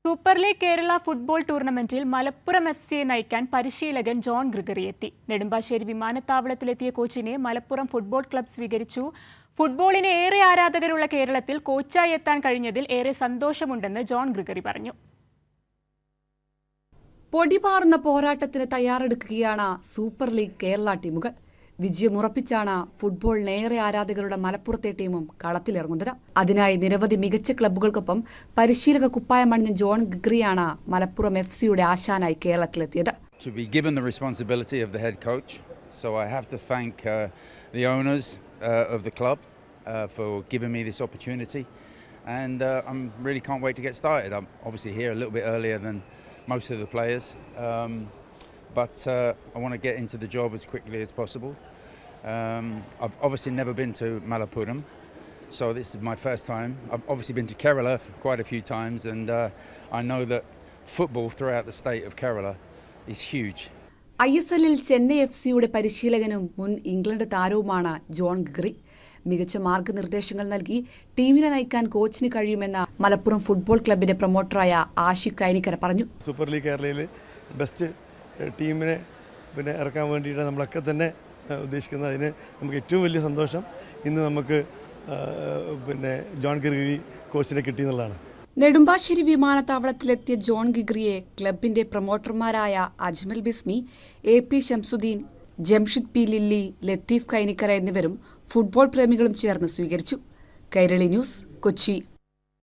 Super league Kerala football ടൂർണമെന്റിൽ മലപ്പുറം എഫ്സിയെ നയിക്കാൻ പരിശീലകൻ ജോൺ ഗ്രിഗറി എത്തി. നെടുമ്പാശ്ശേരി വിമാനത്താവളത്തിലെത്തിയ കോച്ചിനെ മലപ്പുറം ഫുട്ബോൾ ക്ലബ്ബ് സ്വീകരിച്ചു. ഫുട്ബോളിന് ഏറെ ആരാധകരുള്ള കേരളത്തിൽ കോച്ചായി എത്താൻ കഴിഞ്ഞതിൽ ഏറെ സന്തോഷമുണ്ടെന്ന് ജോൺ ഗ്രിഗറി പറഞ്ഞു. പൊടിപാറുന്ന പോരാട്ടത്തിന് തയ്യാറെടുക്കുകയാണ് സൂപ്പർ ലീഗ് കേരള ടീമുകൾ. വിജയമുറപ്പിച്ചാണ് ഫുട്ബോളിനേറെ ആരാധകരുടെ മലപ്പുറത്തെ ടീമും കളത്തിലിറങ്ങുന്നത്. അതിനായി നിരവധി മികച്ച ക്ലബ്ബുകൾക്കൊപ്പം പരിശീലക കുപ്പായമണിഞ്ഞ ജോൺ ഗ്രിഗറിയാണ് മലപ്പുറം എഫ്സിയുടെ ആശാനായി കേരളത്തിലെത്തിയത്. To be given the responsibility of the head coach, so I have to thank the owners of the club for giving me this opportunity, and I really can't wait to get started. I'm obviously here a little bit earlier than most of the players, but I want to get into the job as quickly as possible. I've obviously never been to Malappuram, so this is my first time. I've obviously been to Kerala quite a few times, and I know that football throughout the state of Kerala is huge. ISL-ൽ ചെന്നൈ എഫ്സിയുടെ പരിശീലകനും മുൻ England താരവുമാണ് John Gregory. മികച്ച മാർഗനിർദ്ദേശങ്ങൾ നൽകി ടീമിനെ നയിക്കാൻ കോച്ചിന് കഴിയുമെന്ന് മലപ്പുറം ഫുട്ബോൾ ക്ലബിന്റെ പ്രൊമോട്ടറായ ആഷിഖ് കൈനിക്കര പറഞ്ഞു. സൂപ്പർ ലീഗ് കേരളയിൽ ബെസ്റ്റ് ടീമിനെ ഇറക്കാൻ വേണ്ടിയിട്ട് നമ്മളൊക്കെ തന്നെ ഉദ്ദേശിക്കുന്നത്. അതിന് നമുക്ക് ഏറ്റവും വലിയ സന്തോഷം ഇന്ന് നമുക്ക് ജോൺ ഗ്രിഗറി കോച്ചിനെ കിട്ടിയെന്നുള്ളതാണ്. നെടുമ്പാശ്ശേരി വിമാനത്താവളത്തിലെത്തിയ ജോൺ ഗ്രിഗറിയെ ക്ലബിന്റെ പ്രൊമോട്ടർമാരായ Ajmal Bismi, AP Shamsuddin, Jamshid P Lilly, Latheef Kainikkara എന്നിവരും ഫുട്ബോൾ പ്രേമികളും ചേർന്ന് സ്വീകരിച്ചു. കൈരളി ന്യൂസ്, കൊച്ചി.